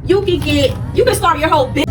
you can start your whole business.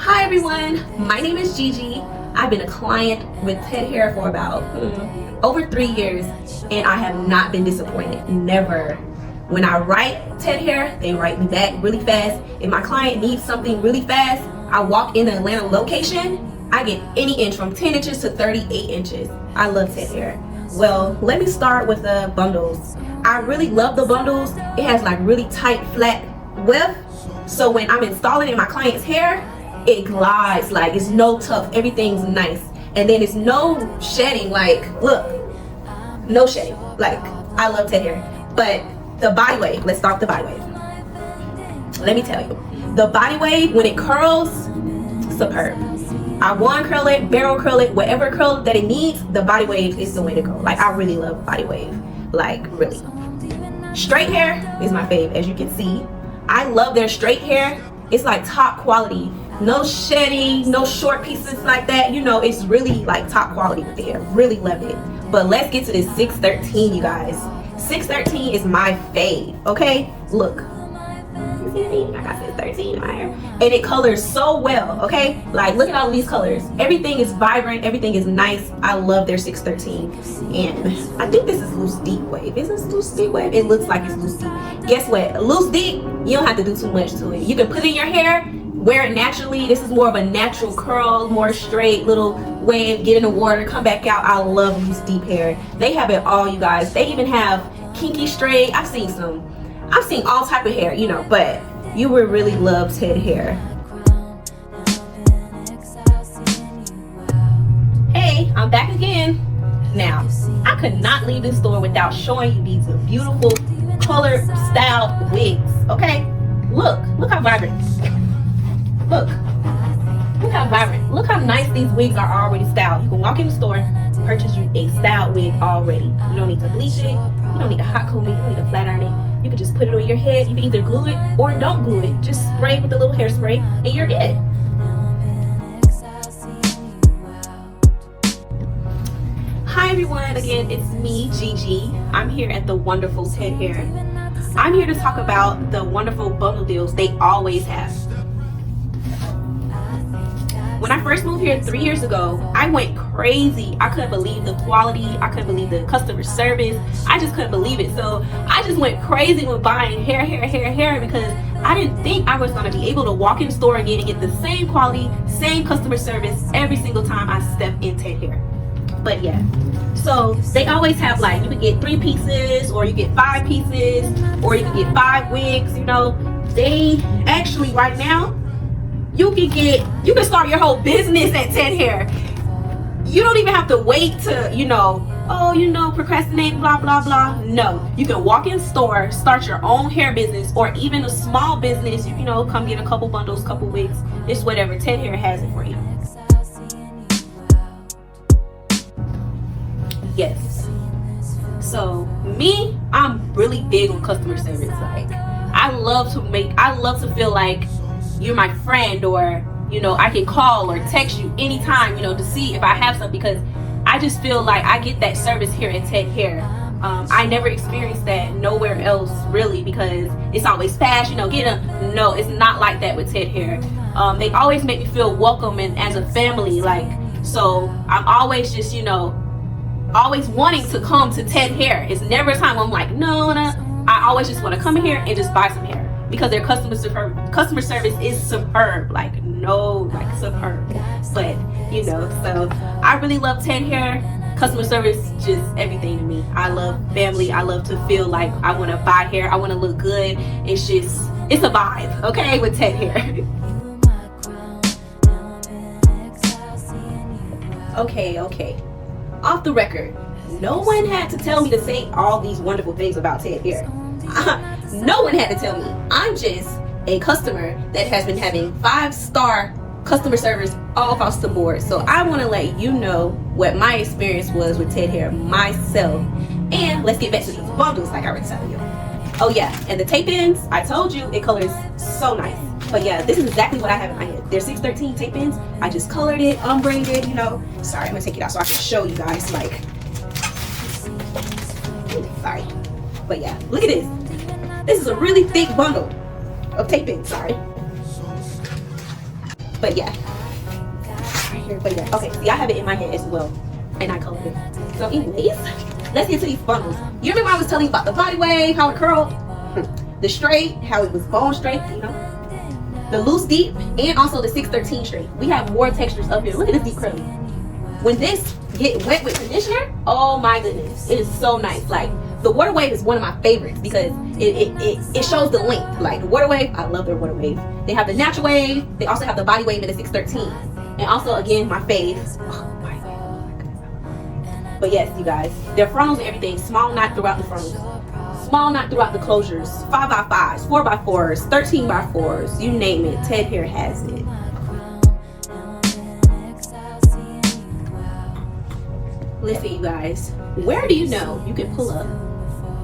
Hi everyone, my name is Gigi. I've been a client with TedHair for about over 3 years, and I have not been disappointed, never. When I write TedHair, they write me back really fast. If my client needs something really fast, I walk in the Atlanta location, I get any inch from 10 inches to 38 inches. I love TedHair. Well, let me start with the bundles. I really love the bundles. It has like really tight, flat width. So when I'm installing in my client's hair, it glides, like it's no tuck, everything's nice. And then it's no shedding, like look, no shedding. Like I love TedHair. But the body wave, let's start with the body wave. Let me tell you, the body wave, when it curls, superb. I wand curl it, barrel curl it, whatever curl that it needs, the body wave is the way to go. Like I really love body wave, like really. Straight hair is my fave, as you can see. I love their straight hair. It's like top quality. No shedding, no short pieces like that. You know, it's really like top quality with the hair. Really love it. But let's get to this 613, you guys. 613 is my fave, okay? Look. You see me? I got 613 in my hair. And it colors so well, okay? Like, look at all of these colors. Everything is vibrant. Everything is nice. I love their 613. And I think this is loose deep wave. Is this loose deep wave? It looks like it's loose deep. Guess what? Loose deep, you don't have to do too much to it. You can put it in your hair, wear it naturally. This is more of a natural curl, more straight little wave. Get in the water, come back out. I love loose deep hair. They have it all, you guys. They even have kinky straight. I've seen all type of hair, you know, but you would really love TedHair. Hey, I'm back again. Now, I could not leave this store without showing you these beautiful color styled wigs, okay? Look how vibrant. Look how vibrant. Look how nice these wigs are already styled. You can walk in the store, purchase you a styled wig already. You don't need to bleach it. You don't need to hot comb it. You don't need to flat iron it. You can just put it on your head. You can either glue it or don't glue it. Just spray with a little hairspray and you're it. Hi everyone, again it's me, Gigi. I'm here at the wonderful TedHair. I'm here to talk about the wonderful bundle deals they always have. When I first moved here 3 years ago, I went crazy. I couldn't believe the quality. I couldn't believe the customer service. I just couldn't believe it. So I just went crazy with buying hair because I didn't think I was going to be able to walk in the store again and get the same quality, same customer service every single time I step in TedHair. But yeah, so they always have like, you can get 3 pieces or you get 5 pieces or you can get 5 wigs, you know. They actually right now, you can start your whole business at TedHair. You don't even have to wait to, procrastinate, blah, blah, blah. No, you can walk in store, start your own hair business or even a small business, come get a couple bundles, couple wigs. It's whatever, TedHair has it for you. Yes. So me, I'm really big on customer service. Like I love to feel like you're my friend, or I can call or text you anytime, to see if I have something, because I just feel like I get that service here at TedHair. I never experienced that nowhere else really, because it's always fast, no, it's not like that with TedHair. They always make me feel welcome and as a family, like, so I'm always just, always wanting to come to TedHair. It's never a time I'm like, no. I always just want to come in here and just buy some hair, because their customer service is superb, superb. But so I really love TedHair. Customer service, just everything to me. I love family. I love to feel like I want to buy hair. I want to look good. It's a vibe, okay, with Ted Hair. Okay. Off the record, no one had to tell me to say all these wonderful things about Ted Hair. No one had to tell me. I'm just a customer that has been having 5-star customer service all across the board. So I want to let you know what my experience was with Ted Hair myself. And let's get back to these bundles like I was telling you. Oh yeah, and the tape ends, I told you, it colors so nice. But yeah, this is exactly what I have in my head. They're 613 tape ends. I just colored it, unbraided, you know. Sorry, I'm gonna take it out so I can show you guys, like. Sorry. But yeah, look at this. This is a really thick bundle of tape ends, sorry. But yeah. Right here, but yeah. Okay, see, I have it in my head as well. And I colored it. So anyways, let's get to these bundles. You remember I was telling you about the body wave, how it curled? The straight, how it was bone straight, you know? The loose deep, and also the 613 straight. We have more textures up here. Look at this deep curly. When this get wet with conditioner, oh my goodness, it is so nice. Like, the water wave is one of my favorites because it shows the length. Like the water wave, I love their water wave. They have the natural wave. They also have the body wave and the 613. And also, again, my fave. Oh my God. But yes, you guys, their frontals and everything, small knot throughout the frontals. Small knot throughout the closures, 5x5s, 4x4s, 13x4s, you name it, Ted Hair has it. Listen, you guys, where do you know you can pull up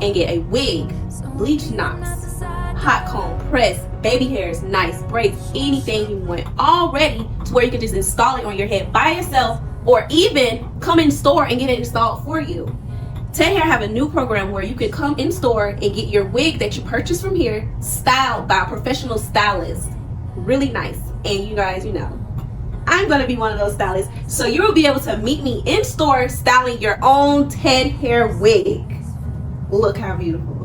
and get a wig, bleach knots, hot comb, press, baby hairs, nice braids, anything you want, all ready to where you can just install it on your head by yourself, or even come in store and get it installed for you. Ted Hair have a new program where you can come in store and get your wig that you purchased from here styled by a professional stylist. Really nice. And you guys, you know, I'm gonna be one of those stylists. So you will be able to meet me in store styling your own Ted Hair wig. Look how beautiful.